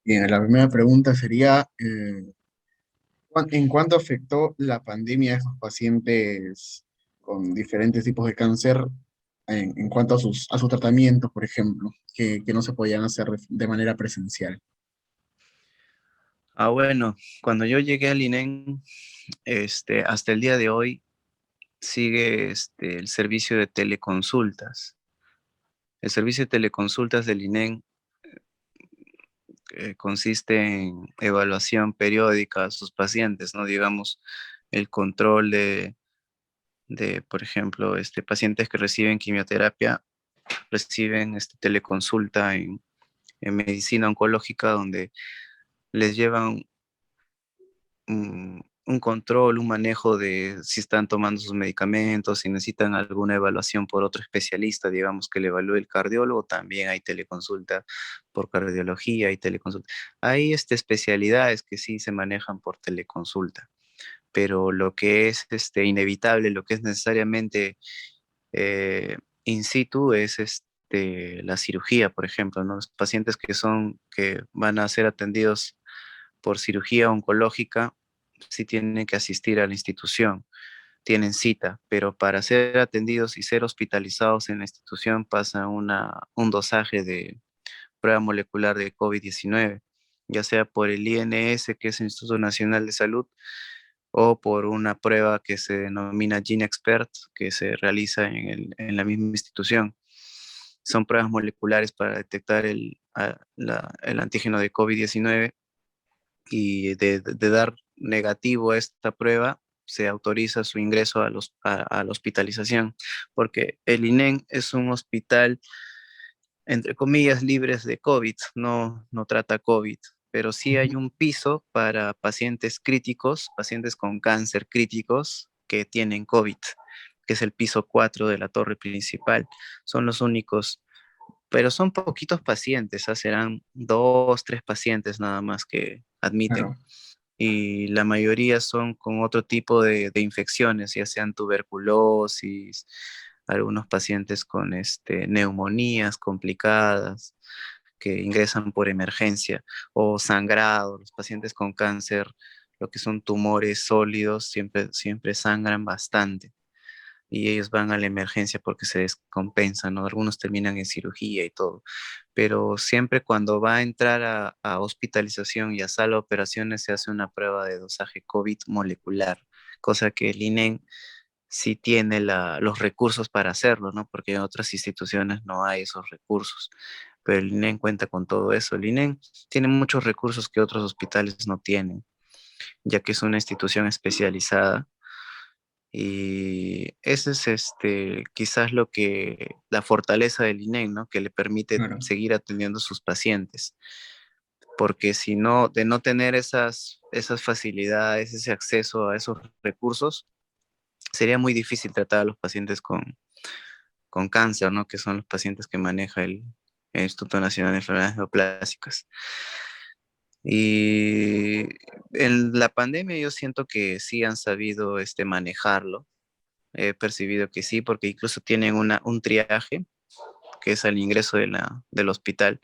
Bien, la primera pregunta sería, ¿en cuánto afectó la pandemia a esos pacientes con diferentes tipos de cáncer en cuanto a sus tratamientos, por ejemplo, que no se podían hacer de manera presencial? Bueno, cuando yo llegué al INEM, hasta el día de hoy sigue el servicio de teleconsultas. El servicio de teleconsultas del INEM consiste en evaluación periódica a sus pacientes, ¿no? Digamos, el control por ejemplo, pacientes que reciben quimioterapia, reciben teleconsulta en medicina oncológica, donde les llevan un control, un manejo de si están tomando sus medicamentos, si necesitan alguna evaluación por otro especialista, digamos que le evalúe el cardiólogo, también hay teleconsulta por cardiología, hay teleconsulta. Hay especialidades que sí se manejan por teleconsulta, pero lo que es inevitable, lo que es necesariamente in situ es la cirugía, por ejemplo, ¿no? Los pacientes que van a ser atendidos por cirugía oncológica, sí tienen que asistir a la institución, tienen cita, pero para ser atendidos y ser hospitalizados en la institución pasa un dosaje de prueba molecular de COVID-19, ya sea por el INS, que es el Instituto Nacional de Salud, o por una prueba que se denomina GeneXpert, que se realiza en la misma institución. Son pruebas moleculares para detectar el antígeno de COVID-19 y de dar negativo a esta prueba, se autoriza su ingreso a la hospitalización, porque el INEM es un hospital, entre comillas, libres de COVID, no trata COVID, pero sí hay un piso para pacientes críticos, pacientes con cáncer críticos que tienen COVID, que es el piso 4 de la torre principal. Son los únicos, pero son poquitos pacientes, serán dos, tres pacientes nada más que admiten, Claro. y la mayoría son con otro tipo de infecciones, ya sean tuberculosis, algunos pacientes con neumonías complicadas que ingresan por emergencia, o sangrado, los pacientes con cáncer, lo que son tumores sólidos, siempre sangran bastante y ellos van a la emergencia porque se descompensan, ¿no? Algunos terminan en cirugía y todo, pero siempre cuando va a entrar a hospitalización y a sala de operaciones se hace una prueba de dosaje COVID molecular, cosa que el INEM sí tiene los recursos para hacerlo, ¿no? Porque en otras instituciones no hay esos recursos, pero el INEM cuenta con todo eso. El INEM tiene muchos recursos que otros hospitales no tienen, ya que es una institución especializada, y ese es quizás la fortaleza del INEM, ¿no? Que le permite Claro. seguir atendiendo a sus pacientes. Porque si no, de no tener esas facilidades, ese acceso a esos recursos, sería muy difícil tratar a los pacientes con cáncer, ¿no? Que son los pacientes que maneja el Instituto Nacional de Enfermedades Neoplásicas. Y en la pandemia yo siento que sí han sabido manejarlo. He percibido que sí, porque incluso tienen un triaje, que es al ingreso del hospital,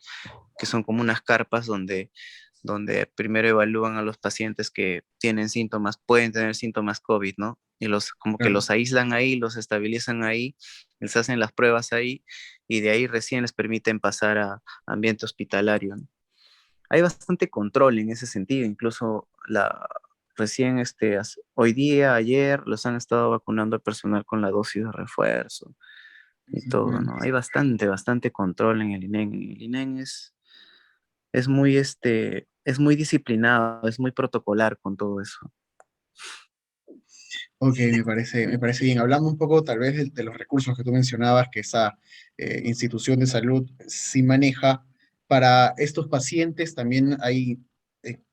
que son como unas carpas donde primero evalúan a los pacientes que tienen síntomas, pueden tener síntomas COVID, ¿no? Y como que Claro. los aíslan ahí, los estabilizan ahí, les hacen las pruebas ahí, y de ahí recién les permiten pasar a ambiente hospitalario, ¿no? Hay bastante control en ese sentido, incluso recién hoy día, ayer, los han estado vacunando al personal con la dosis de refuerzo y Sí, todo, bueno. ¿no? Hay bastante control en el INEM. El INEM es muy disciplinado, es muy protocolar con todo eso. Ok, me parece bien. Hablando un poco tal vez de los recursos que tú mencionabas, que esa institución de salud sí maneja, para estos pacientes también hay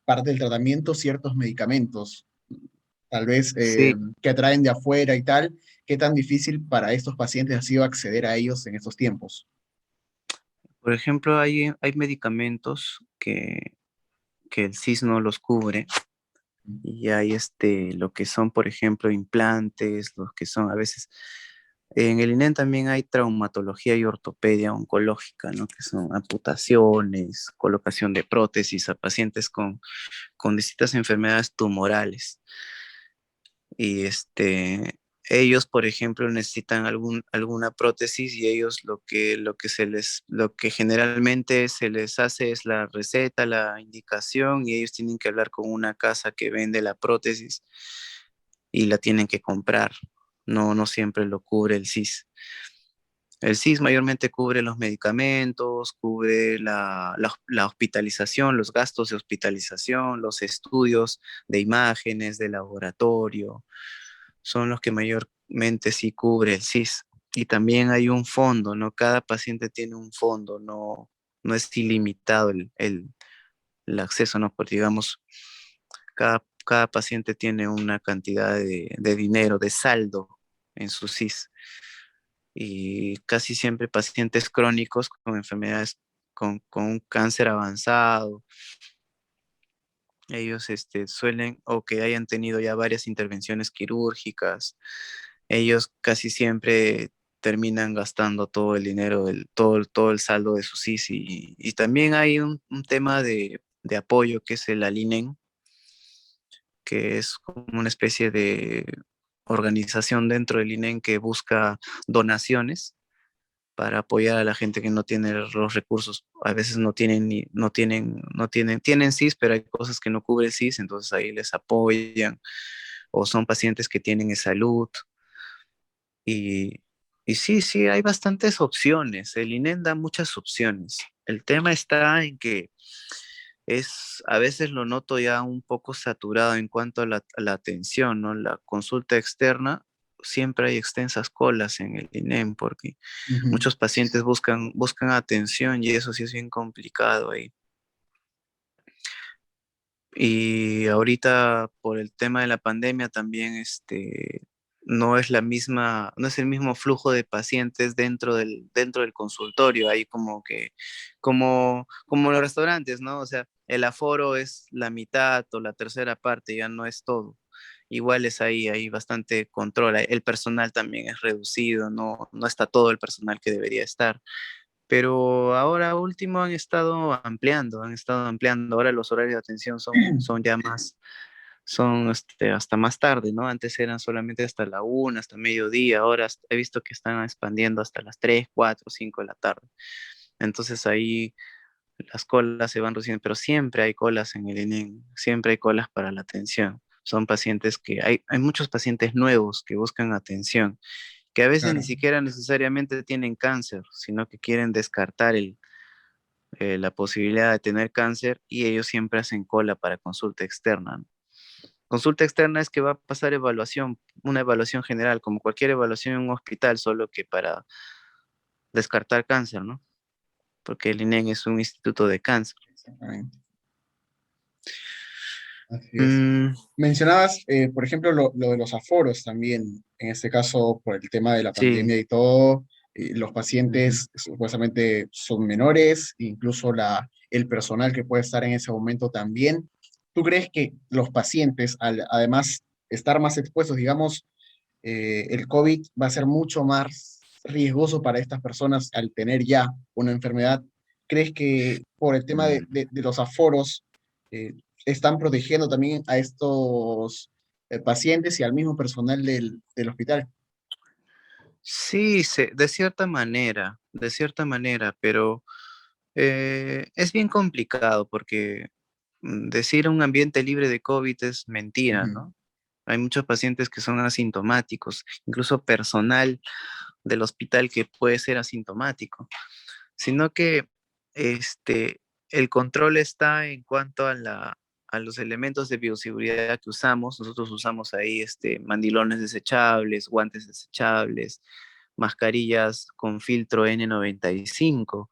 parte del tratamiento ciertos medicamentos, tal vez Sí, que atraen de afuera y tal. ¿Qué tan difícil para estos pacientes ha sido acceder a ellos en estos tiempos? por ejemplo, hay medicamentos que el SIS no los cubre, y hay lo que son, por ejemplo, implantes, los que son a veces. En el INEM también hay traumatología y ortopedia oncológica, ¿no? Que son amputaciones, colocación de prótesis a pacientes con distintas enfermedades tumorales. Y ellos, por ejemplo, necesitan alguna prótesis y ellos lo que generalmente se les hace es la receta, la indicación y ellos tienen que hablar con una casa que vende la prótesis y la tienen que comprar. No, no siempre lo cubre el SIS. El SIS mayormente cubre los medicamentos, cubre la hospitalización, los gastos de hospitalización, los estudios de imágenes, de laboratorio, son los que mayormente sí cubre el SIS. Y también hay un fondo, ¿no? Cada paciente tiene un fondo, no, no es ilimitado el acceso, ¿no? Porque digamos, cada paciente tiene una cantidad de dinero, de saldo en su SIS y casi siempre pacientes crónicos con enfermedades, con un cáncer avanzado. Ellos suelen, o que hayan tenido ya varias intervenciones quirúrgicas, ellos casi siempre terminan gastando todo el dinero, todo el saldo de su SIS. Y también hay un tema de apoyo que es el Alinen, que es como una especie de organización dentro del INEM que busca donaciones para apoyar a la gente que no tiene los recursos. A veces no tienen tienen SIS, pero hay cosas que no cubre el SIS, entonces ahí les apoyan, o son pacientes que tienen salud. Y, y sí, sí, hay bastantes opciones. El INEM da muchas opciones. El tema está en que a veces lo noto ya un poco saturado en cuanto a la atención, ¿no? La consulta externa, siempre hay extensas colas en el INEM porque Ujú. muchos pacientes buscan atención y eso sí es bien complicado ahí. Y ahorita por el tema de la pandemia también no es el mismo flujo de pacientes dentro del consultorio, hay como los restaurantes, ¿no? O sea, el aforo es la mitad o la tercera parte, ya no es todo. Igual es ahí, hay bastante control. El personal también es reducido, no está todo el personal que debería estar. Pero ahora último han estado ampliando. Ahora los horarios de atención son ya más, son hasta más tarde, ¿no? Antes eran solamente hasta la 1, hasta mediodía. Ahora he visto que están expandiendo hasta las 3, 4, 5 de la tarde. Entonces ahí las colas se van reduciendo, pero siempre hay colas en el INEM, siempre hay colas para la atención. Son pacientes hay muchos pacientes nuevos que buscan atención, que a veces ni Claro. siquiera necesariamente tienen cáncer, sino que quieren descartar la posibilidad de tener cáncer y ellos siempre hacen cola para consulta externa, ¿no? Consulta externa es que va a pasar una evaluación general, como cualquier evaluación en un hospital, solo que para descartar cáncer, ¿no? Porque el INEM es un instituto de cáncer. Exactamente. Así es. Mm, Mencionabas, por ejemplo, lo de los aforos también, en este caso, por el tema de la sí, pandemia y todo, los pacientes supuestamente son menores, incluso el personal que puede estar en ese momento también. ¿Tú crees que los pacientes, al además estar más expuestos, digamos, el COVID va a ser mucho más riesgoso para estas personas al tener ya una enfermedad? ¿Crees que por el tema de los aforos eh, están protegiendo también a estos pacientes y al mismo personal del hospital? sí, de cierta manera, pero es bien complicado porque decir un ambiente libre de COVID es mentira, Ujú. ¿no? Hay muchos pacientes que son asintomáticos, incluso personal del hospital que puede ser asintomático, sino que este, el control está en cuanto a los elementos de bioseguridad que usamos. Nosotros usamos ahí mandilones desechables, guantes desechables, mascarillas con filtro N95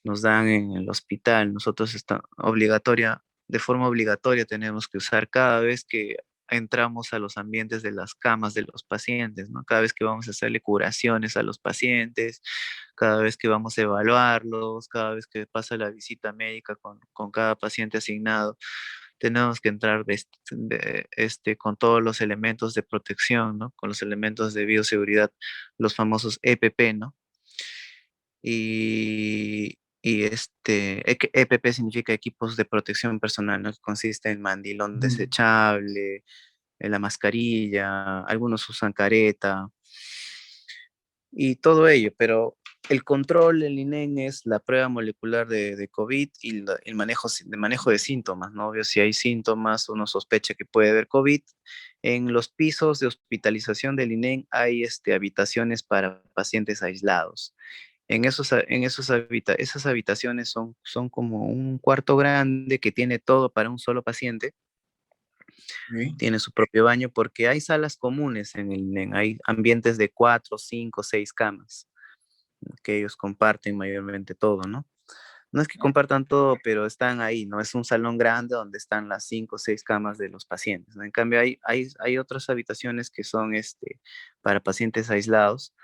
nos dan en el hospital. Nosotros de forma obligatoria tenemos que usar cada vez que entramos a los ambientes de las camas de los pacientes, ¿no? Cada vez que vamos a hacerle curaciones a los pacientes, cada vez que vamos a evaluarlos, cada vez que pasa la visita médica con cada paciente asignado. tenemos que entrar con todos los elementos de protección, ¿no? Con los elementos de bioseguridad, los famosos EPP, ¿no? EPP significa equipos de protección personal, ¿no? Que consiste en mandilón Ujú. desechable, en la mascarilla, algunos usan careta y todo ello, pero el control del INEN es la prueba molecular de COVID y el manejo de síntomas, ¿no? Obvio, si hay síntomas, uno sospecha que puede haber COVID. En los pisos de hospitalización del INEN hay habitaciones para pacientes aislados. Esas habitaciones son como un cuarto grande que tiene todo para un solo paciente, Ok. tiene su propio baño, porque hay salas comunes en el INEN, hay ambientes de 4, 5, 6 camas, que ellos comparten mayormente todo, ¿no? No es que compartan todo, pero están ahí, ¿no? Es un salón grande donde están las 5 o 6 camas de los pacientes, ¿no? En cambio, hay otras habitaciones que son para pacientes aislados,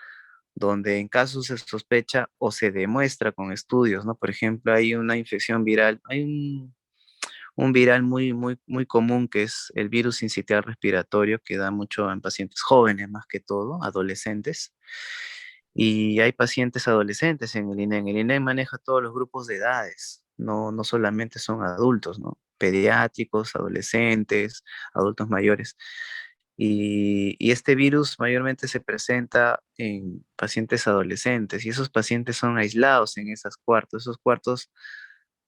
donde en caso se sospecha o se demuestra con estudios, ¿no? Por ejemplo, hay una infección viral, hay un viral muy, muy, muy común que es el virus sincitial respiratorio, que da mucho en pacientes jóvenes más que todo, adolescentes. Y hay pacientes adolescentes en el INEM. El INEM maneja todos los grupos de edades, no solamente son adultos, ¿no? Pediátricos, adolescentes, adultos mayores. Y este virus mayormente se presenta en pacientes adolescentes y esos pacientes son aislados en esos cuartos. Esos cuartos,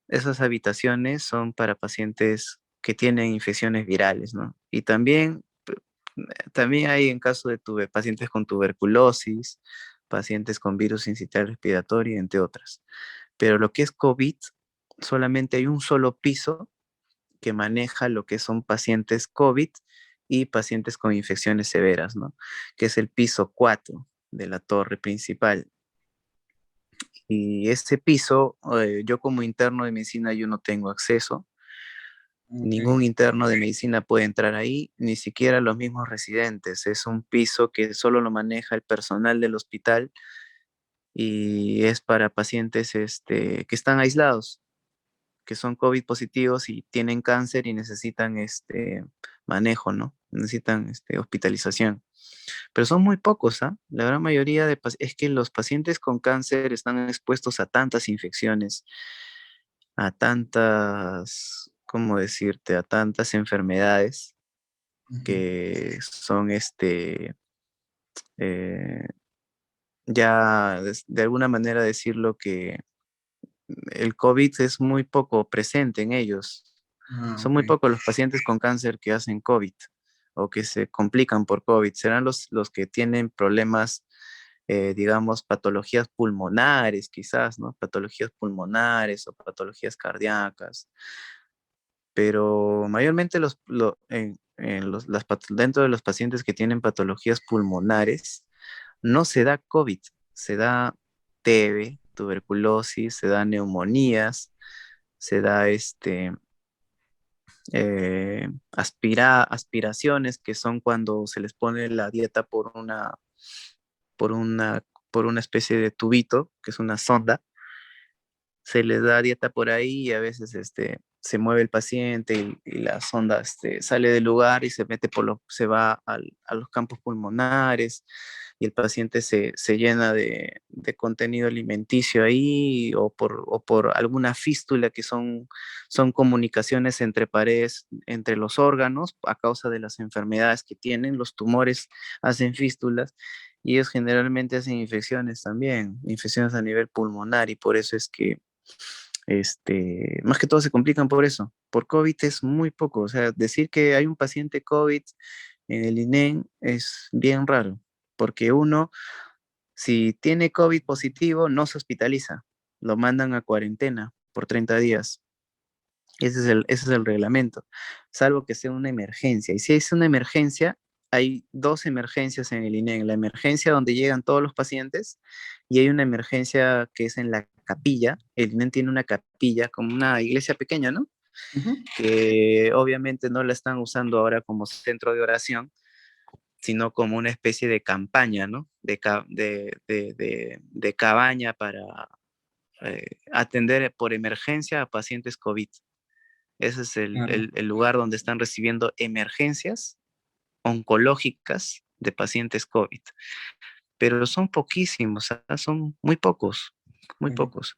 esas habitaciones son para pacientes que tienen infecciones virales, ¿no? Y también hay en caso de pacientes con tuberculosis, pacientes con virus sincitial respiratorio, entre otras. Pero lo que es COVID, solamente hay un solo piso que maneja lo que son pacientes COVID y pacientes con infecciones severas, ¿no? Que es el piso 4 de la torre principal. Y este piso, yo como interno de medicina, yo no tengo acceso. Ok. Ningún interno de medicina puede entrar ahí, ni siquiera los mismos residentes. Es un piso que solo lo maneja el personal del hospital y es para pacientes que están aislados, que son COVID positivos y tienen cáncer y necesitan manejo, ¿no? Necesitan hospitalización. Pero son muy pocos, ¿ah? La gran mayoría es que los pacientes con cáncer están expuestos a tantas infecciones, a tantas, ¿cómo decirte? A tantas enfermedades Ujú. que son eh, ya de alguna manera decirlo que el COVID es muy poco presente en ellos. Ah, Son ok. muy pocos los pacientes con cáncer que hacen COVID o que se complican por COVID. Serán los que tienen problemas, digamos, patologías pulmonares, quizás, ¿no? Patologías pulmonares o patologías cardíacas. Pero mayormente dentro de los pacientes que tienen patologías pulmonares, no se da COVID, se da TB, tuberculosis, se da neumonías, se da aspiraciones, que son cuando se les pone la dieta por una, por una especie de tubito, que es una sonda, se les da dieta por ahí y a veces se mueve el paciente y la sonda sale del lugar y se mete se va a los campos pulmonares y el paciente se llena de contenido alimenticio ahí o por alguna fístula que son comunicaciones entre paredes, entre los órganos a causa de las enfermedades que tienen. Los tumores hacen fístulas y ellos generalmente hacen infecciones también, infecciones a nivel pulmonar y por eso es que más que todo se complican por eso. Por COVID es muy poco. O sea, decir que hay un paciente COVID en el INEM es bien raro, porque uno, si tiene COVID positivo, no se hospitaliza, lo mandan a cuarentena por 30 días. Ese es el reglamento, salvo que sea una emergencia. Y si es una emergencia, hay dos emergencias en el INEM. La emergencia donde llegan todos los pacientes y hay una emergencia que es en la capilla. El INEM tiene una capilla como una iglesia pequeña, ¿no? Ujú. Que obviamente no la están usando ahora como centro de oración, sino como una especie de campaña, ¿no? De cabaña para atender por emergencia a pacientes COVID. Ese es Claro. el lugar donde están recibiendo emergencias oncológicas de pacientes COVID. Pero son poquísimos, ¿ah? Son muy pocos, muy Ujú. pocos.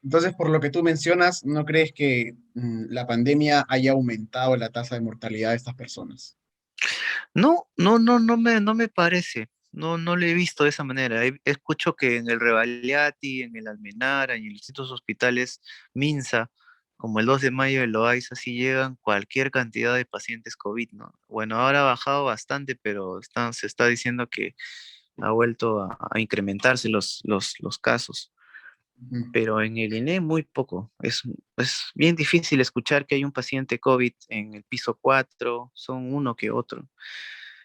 Entonces, por lo que tú mencionas, ¿no crees que la pandemia haya aumentado la tasa de mortalidad de estas personas? No, no me parece. No, no lo he visto de esa manera. Escucho que en el Revaliati, en el Almenara, en los distintos hospitales Minsa, como el 2 de mayo de Loaiza, así llegan cualquier cantidad de pacientes COVID, ¿no? Bueno, ahora ha bajado bastante, pero se está diciendo que ha vuelto a incrementarse los casos. Ujú. Pero en el INE muy poco. Es bien difícil escuchar que hay un paciente COVID en el piso 4, son uno que otro.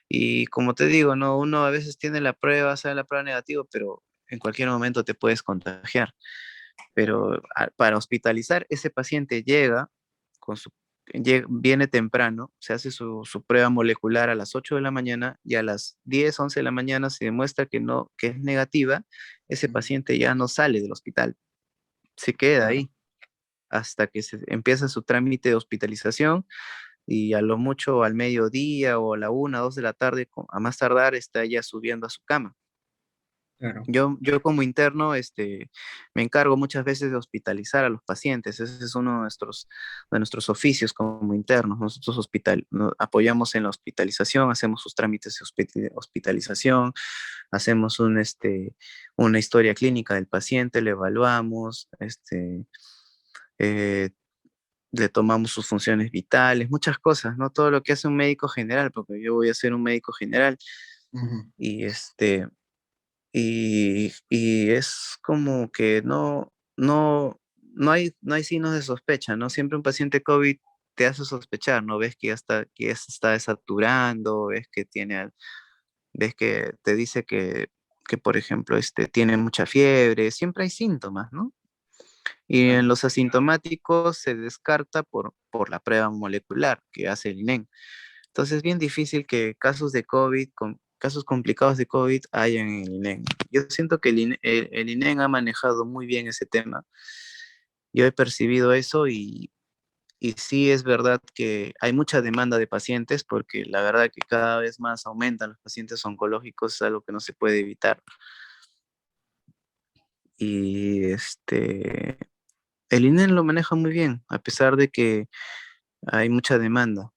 Y como te digo, ¿no? Uno a veces tiene la prueba, sale la prueba negativa, pero en cualquier momento te puedes contagiar. Pero para hospitalizar, ese paciente llega, con su, viene temprano, se hace su prueba molecular a las 8 de la mañana y a las 10 11 de la mañana se demuestra que no, que es negativa, ese Ujú. paciente ya no sale del hospital, se queda Claro, ahí hasta que se empieza su trámite de hospitalización y a lo mucho al mediodía o a la 1, 2 de la tarde, a más tardar, está ya subiendo a su cama. claro. Yo como interno, me encargo muchas veces de hospitalizar a los pacientes. Ese es uno de nuestros oficios como internos. Nosotros apoyamos en la hospitalización, hacemos sus trámites de hospitalización, hacemos una historia clínica del paciente, le evaluamos, eh, le tomamos sus funciones vitales, muchas cosas, ¿no? Todo lo que hace un médico general, porque yo voy a ser un médico general Ujú. y y es como que no hay signos de sospecha, ¿no? Siempre un paciente COVID te hace sospechar, ¿no? Ves que ya se está desaturando, ves que te dice que por ejemplo, tiene mucha fiebre, siempre hay síntomas, ¿no? Y en Claro. los asintomáticos se descarta por la prueba molecular que hace el INEM. Entonces es bien difícil que casos de COVID, casos complicados de COVID hayan en el INEM. Yo siento que el INEM ha manejado muy bien ese tema. Yo he percibido eso y sí es verdad que hay mucha demanda de pacientes porque la verdad que cada vez más aumentan los pacientes oncológicos, es algo que no se puede evitar. Y el INEM lo maneja muy bien, a pesar de que hay mucha demanda.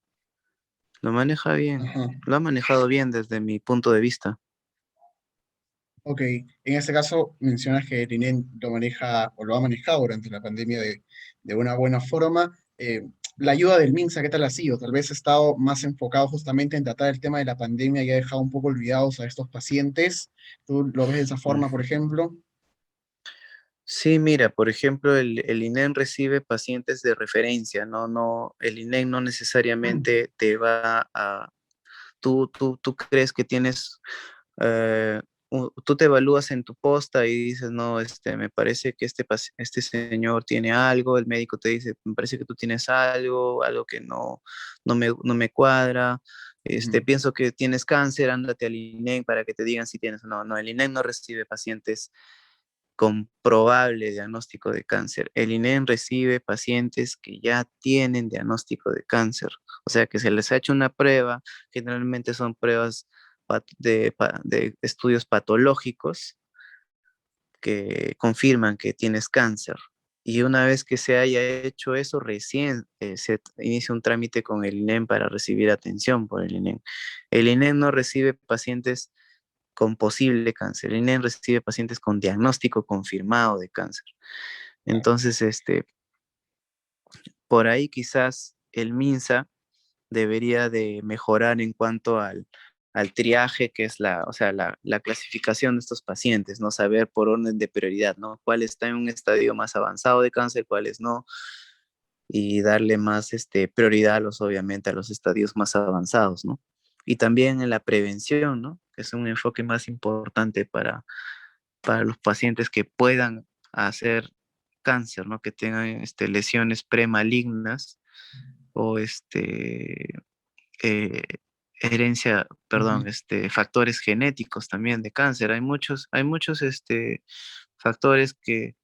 Lo maneja bien, Ajá. lo ha manejado bien desde mi punto de vista. Ok, en este caso mencionas que el INEM lo maneja o lo ha manejado durante la pandemia de una buena forma. La ayuda del MINSA, ¿qué tal ha sido? Tal vez ha estado más enfocado justamente en tratar el tema de la pandemia y ha dejado un poco olvidados a estos pacientes. ¿Tú lo ves de esa forma, por ejemplo? Sí, mira, por ejemplo, el INEM recibe pacientes de referencia, el INEM no necesariamente te va a, tú crees que tienes, tú te evalúas en tu posta y dices, no, me parece que este señor tiene algo, el médico te dice, me parece que tú tienes algo que no me cuadra, Ujú. pienso que tienes cáncer, ándate al INEM para que te digan si tienes o no. No, el INEM no recibe pacientes con probable diagnóstico de cáncer. El INEM recibe pacientes que ya tienen diagnóstico de cáncer, o sea que se les ha hecho una prueba, generalmente son pruebas de estudios patológicos que confirman que tienes cáncer. Y una vez que se haya hecho eso, recién se inicia un trámite con el INEM para recibir atención por el INEM. El INEM no recibe pacientes con posible cáncer. El INEM recibe pacientes con diagnóstico confirmado de cáncer. Claro. Entonces, por ahí quizás el MINSA debería de mejorar en cuanto al triaje, que es o sea, la clasificación de estos pacientes, ¿no? Saber por orden de prioridad, ¿no? Cuál está en un estadio más avanzado de cáncer, cuáles no, y darle más prioridad obviamente, a los estadios más avanzados, ¿no? Y también en la prevención, ¿no? Que es un enfoque más importante para los pacientes que puedan hacer cáncer, ¿no? Que tengan lesiones premalignas o eh, Ujú. perdón, factores genéticos también de cáncer. Hay muchos factores que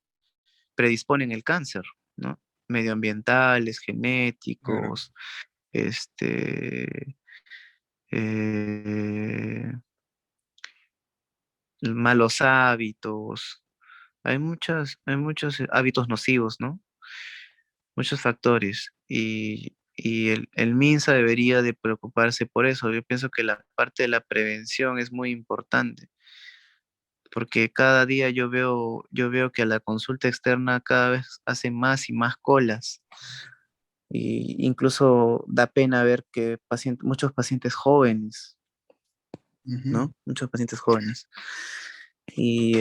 predisponen el cáncer, ¿no? medioambientales, claro. genéticos, este, eh, malos hábitos. Hay muchos hábitos nocivos, ¿no? Muchos factores. Y el MINSA debería de preocuparse por eso. Yo pienso que la parte de la prevención es muy importante, porque cada día yo veo que a la consulta externa cada vez hacen más y más colas. Y incluso da pena ver que muchos pacientes jóvenes, Ujú. ¿no? Muchos pacientes jóvenes. Y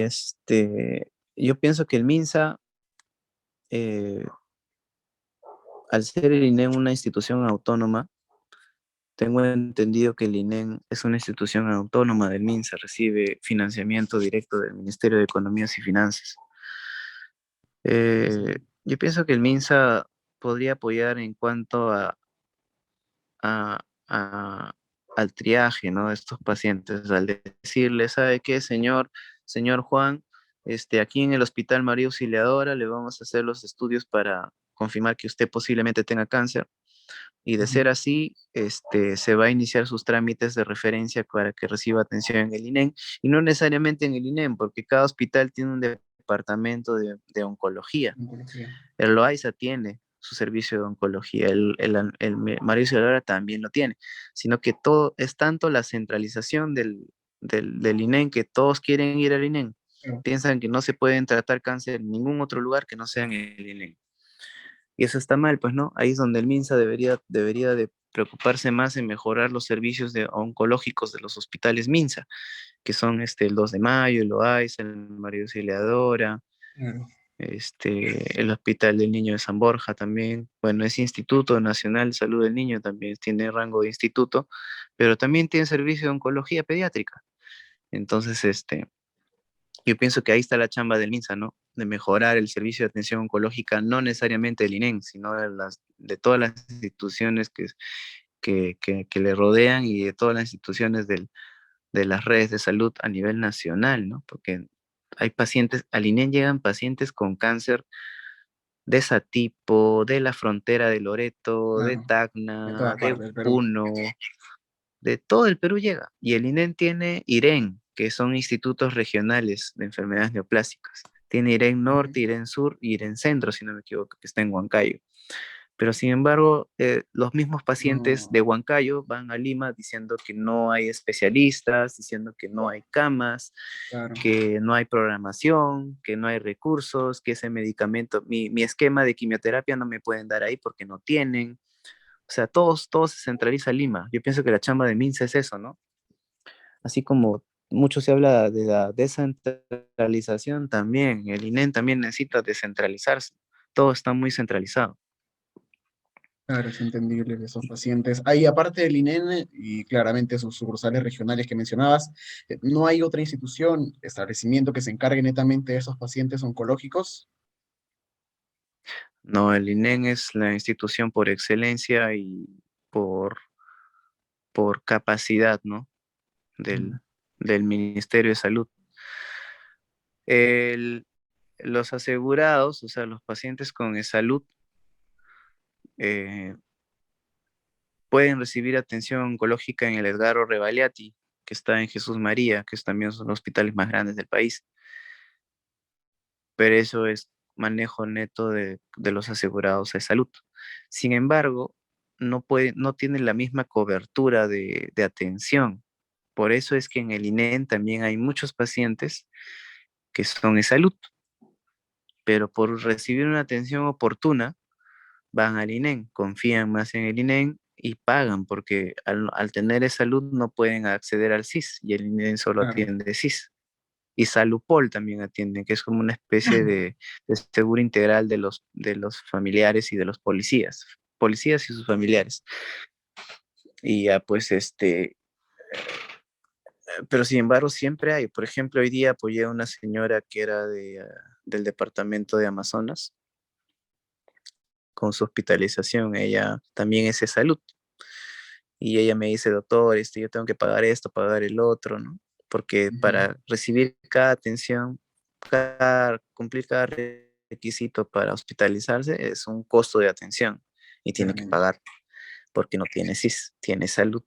yo pienso que el MINSA, eh, al ser el INEM una institución autónoma, tengo entendido que el INEM es una institución autónoma del MINSA, recibe financiamiento directo del Ministerio de Economías y Finanzas. Sí. Yo pienso que el MINSA podría apoyar en cuanto a- a- al triaje, ¿no? De estos pacientes, al decirle, ¿sabe qué, señor Juan? Aquí en el Hospital María Auxiliadora le vamos a hacer los estudios para confirmar que usted posiblemente tenga cáncer. Y de ser Ujú. así, se va a iniciar sus trámites de referencia para que reciba atención en el INEM, y no necesariamente en el INEM, porque cada hospital tiene un departamento de oncología. Oncología. El Loaiza tiene su servicio de oncología, Mario Auxiliadora también lo tiene, sino que todo es tanto la centralización del INEM que todos quieren ir al INEM. Claro, Piensan que no se pueden tratar cáncer en ningún otro lugar que no sea en el INEM. Y eso está mal, pues, ¿no? Ahí es donde el MINSA debería de preocuparse más en mejorar los servicios oncológicos de los hospitales MINSA, que son el 2 de Mayo, el Loaiza, el María Auxiliadora, claro. el Hospital del Niño de San Borja también. Bueno, es Instituto Nacional de Salud del Niño, también tiene rango de instituto, pero también tiene servicio de oncología pediátrica. Entonces, yo pienso que ahí está la chamba del MINSA, ¿no? De mejorar el servicio de atención oncológica, no necesariamente del INEM, sino de todas las instituciones que le rodean y de todas las instituciones de las redes de salud a nivel nacional, ¿no? Porque hay pacientes, al INEM llegan pacientes con cáncer de Satipo, de la frontera de Loreto, de Claro. De Tacna, toda de parte del Perú. Puno, de todo el Perú llega. Y el INEM tiene IREN, que son institutos regionales de enfermedades neoplásicas. Tiene IREN Ujú. Norte, IREN Sur y IREN Centro, si no me equivoco, que está en Huancayo. Pero sin embargo, los mismos pacientes No, de Huancayo van a Lima diciendo que no hay especialistas, diciendo que no hay camas, claro. que no hay programación, que no hay recursos, que ese medicamento, mi esquema de quimioterapia no me pueden dar ahí porque no tienen. O sea, todo se centraliza en Lima. Yo pienso que la chamba de MINSA es eso, ¿no? Así como mucho se habla de la descentralización también, el INEM también necesita descentralizarse. Todo está muy centralizado. Claro, es entendible que esos pacientes. Ahí, aparte del INEN y claramente sus sucursales regionales que mencionabas, ¿no hay otra institución, establecimiento que se encargue netamente de esos pacientes oncológicos? No, el INEM es la institución por excelencia y por, por capacidad, ¿no? Mm. Del Ministerio de Salud. El- los asegurados, o sea, los pacientes con salud, eh, pueden recibir atención oncológica en el Edgardo Rebagliati, que está en Jesús María, que también son los hospitales más grandes del país, pero eso es manejo neto de los asegurados de salud. Sin embargo, no tienen la misma cobertura de atención. Por eso es que en el INEM también hay muchos pacientes que son de salud, pero por recibir una atención oportuna, van al INEM, confían más en el INEM y pagan, porque al tener esa salud no pueden acceder al SIS, y el INEM solo Claro. atiende SIS. Y Salupol también atiende, que es como una especie de seguro integral de los familiares y de los policías y sus familiares. Y ya pues pero sin embargo siempre hay. Por ejemplo, hoy día apoyé a una señora que era del departamento de Amazonas con su hospitalización. Ella también es de salud. Y ella me dice, doctor, yo tengo que pagar esto, pagar el otro, ¿no? Porque Ujú. para recibir cada atención, cumplir cada requisito para hospitalizarse es un costo de atención y tiene que claramente. pagar porque no tiene SIS, tiene salud.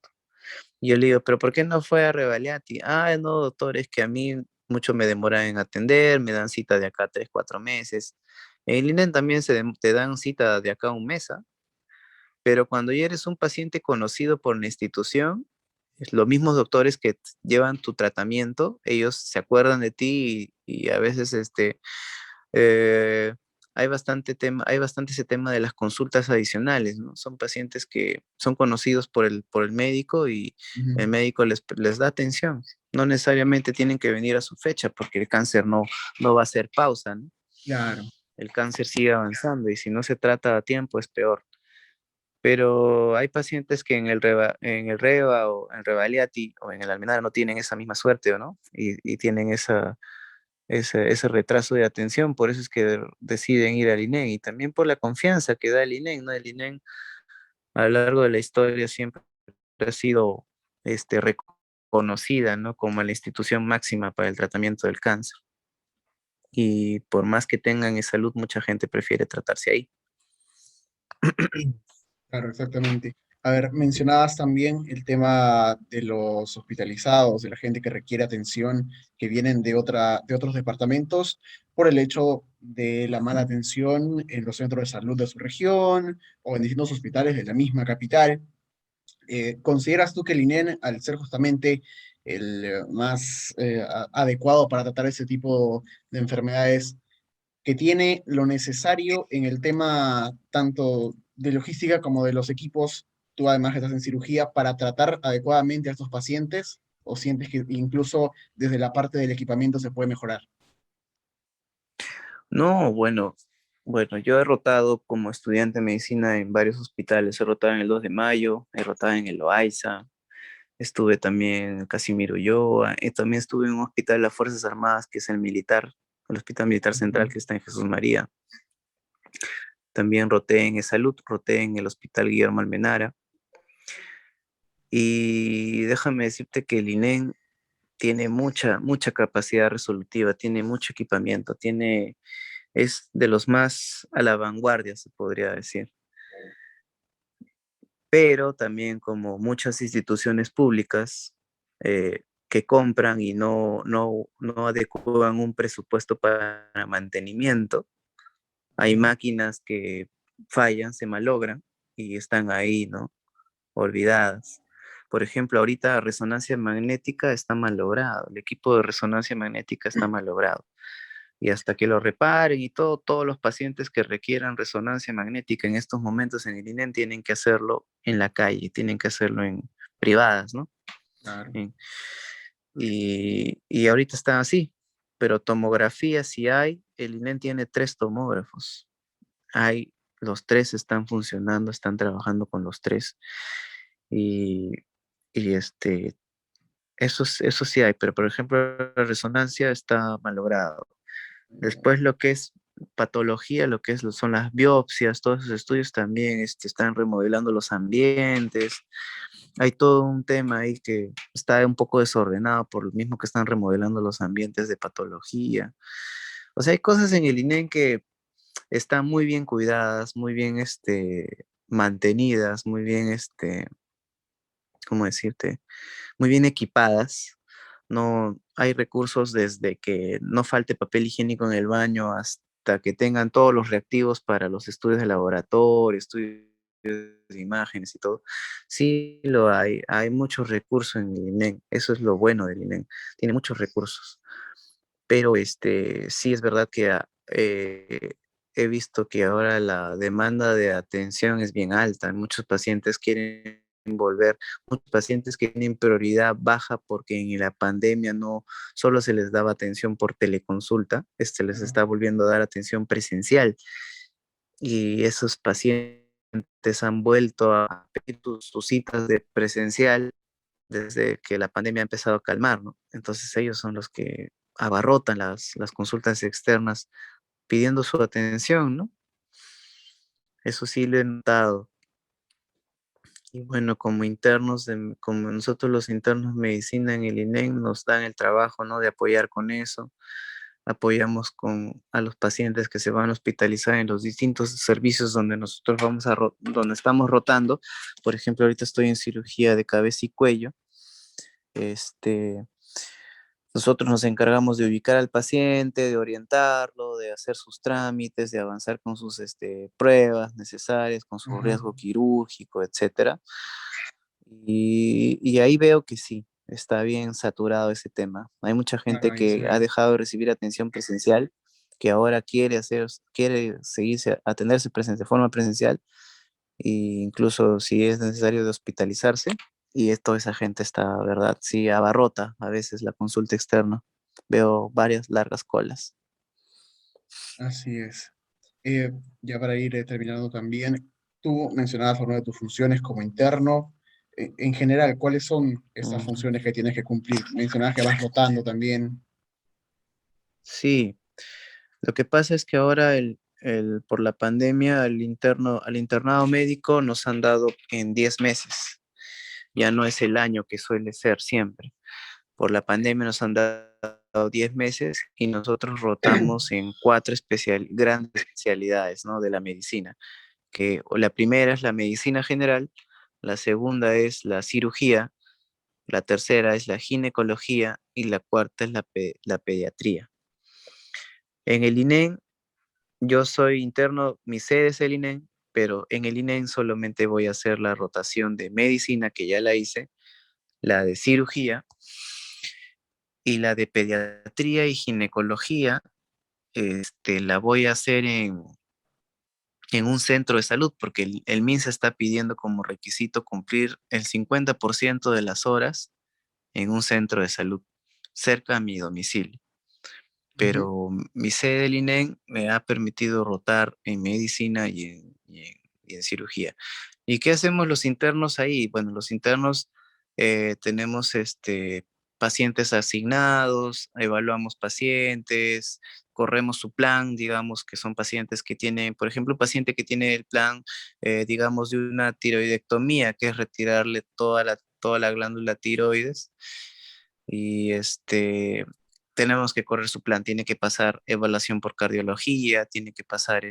Y yo le digo, ¿pero por qué no fue a Revaliati? Ah, no, doctor, es que a mí mucho me demoran en atender, me dan cita de acá 3, 4 meses. En el INEM también te dan cita de acá un mes, ¿ah? Pero cuando ya eres un paciente conocido por la institución, los mismos doctores que llevan tu tratamiento, ellos se acuerdan de ti y a veces eh, hay bastante ese tema de las consultas adicionales, ¿no? Son pacientes que son conocidos por el médico y Ujú. el médico les da atención. No necesariamente tienen que venir a su fecha porque el cáncer no va a hacer pausa, ¿no? Claro, El cáncer sigue avanzando y si no se trata a tiempo es peor. Pero hay pacientes que en el Reva o en Revaliati o en el Almenara no tienen esa misma suerte, ¿o no? Y tienen ese retraso de atención, por eso es que deciden ir al INEM y también por la confianza que da el INEM, ¿no? El INEM a lo largo de la historia siempre ha sido reconocida, ¿no? Como la institución máxima para el tratamiento del cáncer. Y por más que tengan esa salud, mucha gente prefiere tratarse ahí. claro, exactamente. A ver, mencionabas también el tema de los hospitalizados, de la gente que requiere atención, que vienen de otros departamentos por el hecho de la mala atención en los centros de salud de su región o en distintos hospitales de la misma capital. ¿Consideras tú que el INEN, al ser justamente el más adecuado para tratar ese tipo de enfermedades, que tiene lo necesario en el tema tanto de logística como de los equipos, tú además que estás en cirugía, para tratar adecuadamente a estos pacientes? ¿O sientes que incluso desde la parte del equipamiento se puede mejorar? No, bueno, yo he rotado como estudiante de medicina en varios hospitales. He rotado en el 2 de Mayo, he rotado en el Loaiza, estuve también en el Casimiro Ulloa, y también estuve en un hospital de las Fuerzas Armadas, que es el militar, el Hospital Militar Central, Ujú. que está en Jesús María. También roté en Salud, roté en el Hospital Guillermo Almenara. Y déjame decirte que el INEM tiene mucha capacidad resolutiva, tiene mucho equipamiento, es de los más a la vanguardia, se podría decir. Pero también como muchas instituciones públicas que compran y no adecuan un presupuesto para mantenimiento, hay máquinas que fallan, se malogran y están ahí, ¿no? Olvidadas. Por ejemplo, ahorita resonancia magnética está malogrado, el equipo de resonancia magnética está malogrado. Y hasta que lo reparen y todos los pacientes que requieran resonancia magnética en estos momentos en el INEM tienen que hacerlo en la calle, tienen que hacerlo en privadas, ¿no? Claro. En- y ahorita están así, pero tomografía sí hay, el INEM tiene 3 tomógrafos, hay, los 3 están funcionando, están trabajando con los 3 y, y eso sí hay, pero por ejemplo la resonancia está malogrado. Después lo que es patología, lo que son las biopsias, todos esos estudios también están remodelando los ambientes. Hay todo un tema ahí que está un poco desordenado por lo mismo que están remodelando los ambientes de patología. O sea, hay cosas en el INEM que están muy bien cuidadas, muy bien mantenidas, muy bien, ¿cómo decirte? Muy bien equipadas. No hay recursos desde que no falte papel higiénico en el baño hasta que tengan todos los reactivos para los estudios de laboratorio, estudios de imágenes y todo. Sí lo hay, hay muchos recursos en el INEM, eso es lo bueno del INEM, tiene muchos recursos, pero sí es verdad que he visto que ahora la demanda de atención es bien alta, muchos pacientes quieren volver, muchos pacientes que tienen prioridad baja porque en la pandemia no solo se les daba atención por teleconsulta, les Claro. está volviendo a dar atención presencial y esos pacientes han vuelto a pedir sus citas de presencial desde que la pandemia ha empezado a calmar, ¿no? Entonces ellos son los que abarrotan las consultas externas pidiendo su atención, ¿no? Eso sí lo he notado. Y bueno, como internos, como nosotros los internos de medicina en el INEM nos dan el trabajo, ¿no? De apoyar con eso. apoyamos a los pacientes que se van a hospitalizar en los distintos servicios donde nosotros donde estamos rotando. Por ejemplo, ahorita estoy en cirugía de cabeza y cuello. Este, Nosotros nos encargamos de ubicar al paciente, de orientarlo, de hacer sus trámites, de avanzar con sus pruebas necesarias, con su Ajá, riesgo quirúrgico, etcétera. Y ahí veo que sí, está bien saturado ese tema. Hay mucha claro, gente ahí se que ha ve. dejado de recibir atención presencial, que ahora quiere seguirse, atenderse de forma presencial, e incluso si es necesario de hospitalizarse, y toda esa gente está, ¿verdad? Sí, abarrota a veces la consulta externa. Veo varias largas colas. Así es. Eh, ya para ir terminando también, tú mencionabas alguna de tus funciones como interno. En general, ¿cuáles son estas Mm, funciones que tienes que cumplir? Mencionabas que vas rotando también. sí, lo que pasa es que ahora por la pandemia al internado médico nos han dado en 10 meses. Ya no es el año que suele ser siempre. Por la pandemia nos han dado 10 meses y nosotros rotamos en cuatro grandes especialidades, ¿no? De la medicina, la primera es la medicina general, la segunda es la cirugía, la tercera es la ginecología y la cuarta es la pediatría. En el INEN, yo soy interno, mi sede es el INEN, pero en el INEN solamente voy a hacer la rotación de medicina, que ya la hice, la de cirugía y la de pediatría y ginecología, la voy a hacer en un centro de salud, porque el MINSA está pidiendo como requisito cumplir el 50% de las horas en un centro de salud, cerca a mi domicilio. Ujú, Pero mi sede del INEN me ha permitido rotar en medicina y en cirugía. ¿Y qué hacemos los internos ahí? Bueno, los internos tenemos pacientes asignados, evaluamos pacientes, corremos su plan, digamos que son pacientes que tienen, por ejemplo, un paciente que tiene el plan, digamos, de una tiroidectomía, que es retirarle toda la glándula tiroides. Y tenemos que correr su plan, tiene que pasar evaluación por cardiología, tiene que pasar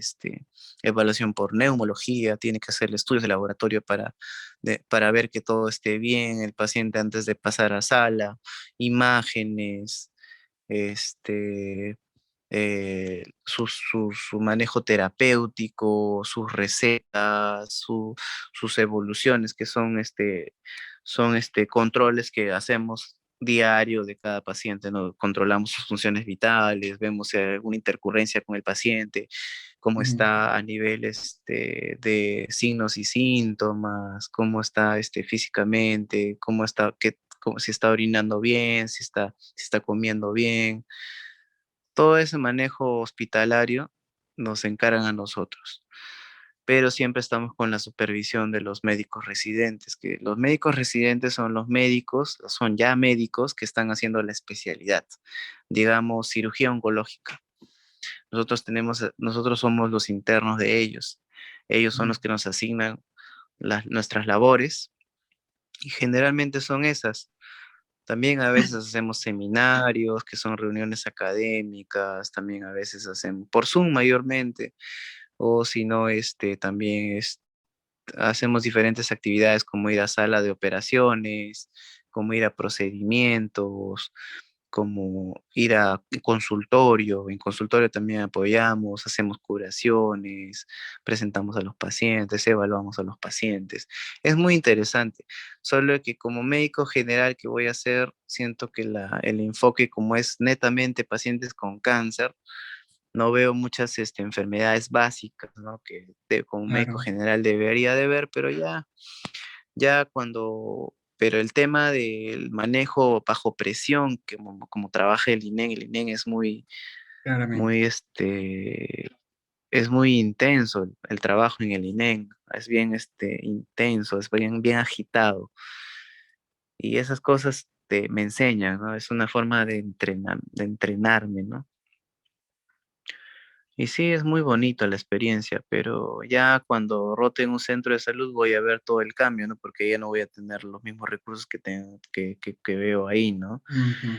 evaluación por neumología, tiene que hacer estudios de laboratorio para ver que todo esté bien, el paciente antes de pasar a sala, imágenes, este, su manejo terapéutico, sus recetas, sus evoluciones, que son controles que hacemos diario de cada paciente, ¿no? Controlamos sus funciones vitales, vemos si hay alguna intercurrencia con el paciente, cómo ujú. está a nivel de signos y síntomas, cómo está físicamente, si está orinando bien, si está comiendo bien. Todo ese manejo hospitalario nos encargan a nosotros, pero siempre estamos con la supervisión de los médicos residentes, que los médicos residentes son los médicos, son ya médicos que están haciendo la especialidad, digamos, cirugía oncológica. Nosotros somos los internos de ellos. Ellos son los que nos asignan nuestras labores y generalmente son esas. También a veces hacemos seminarios, que son reuniones académicas, también a veces hacemos por Zoom mayormente, o si no, también hacemos diferentes actividades como ir a sala de operaciones, como ir a procedimientos, como ir a consultorio. En consultorio también apoyamos, hacemos curaciones, presentamos a los pacientes, evaluamos a los pacientes. Es muy interesante, solo que como médico general que voy a hacer, siento que el enfoque como es netamente pacientes con cáncer, no veo muchas enfermedades básicas, ¿no? Que como médico Claro, general debería de ver, pero pero el tema del manejo bajo presión, que como trabaja el INEN es muy, claramente. es muy intenso el trabajo en el INEN, es bien intenso, es bien agitado. Y esas cosas me enseñan, ¿no? Es una forma de entrenarme, ¿no? Y sí, es muy bonito la experiencia, pero ya cuando rote en un centro de salud voy a ver todo el cambio, ¿no? Porque ya no voy a tener los mismos recursos que veo ahí, ¿no? Ujú.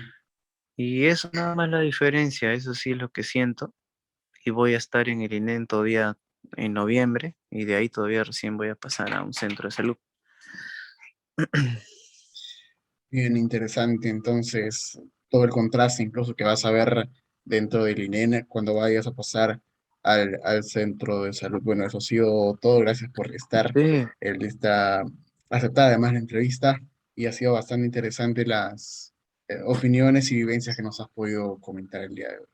Y eso nada más la diferencia, eso sí es lo que siento. Y voy a estar en el INEM todavía en noviembre y de ahí todavía recién voy a pasar a un centro de salud. Bien interesante, entonces, todo el contraste incluso que vas a ver dentro del INEN cuando vayas a pasar al centro de salud. Bueno, eso ha sido todo. Gracias por estar Sí, lista, aceptar además la entrevista y ha sido bastante interesante las opiniones y vivencias que nos has podido comentar el día de hoy.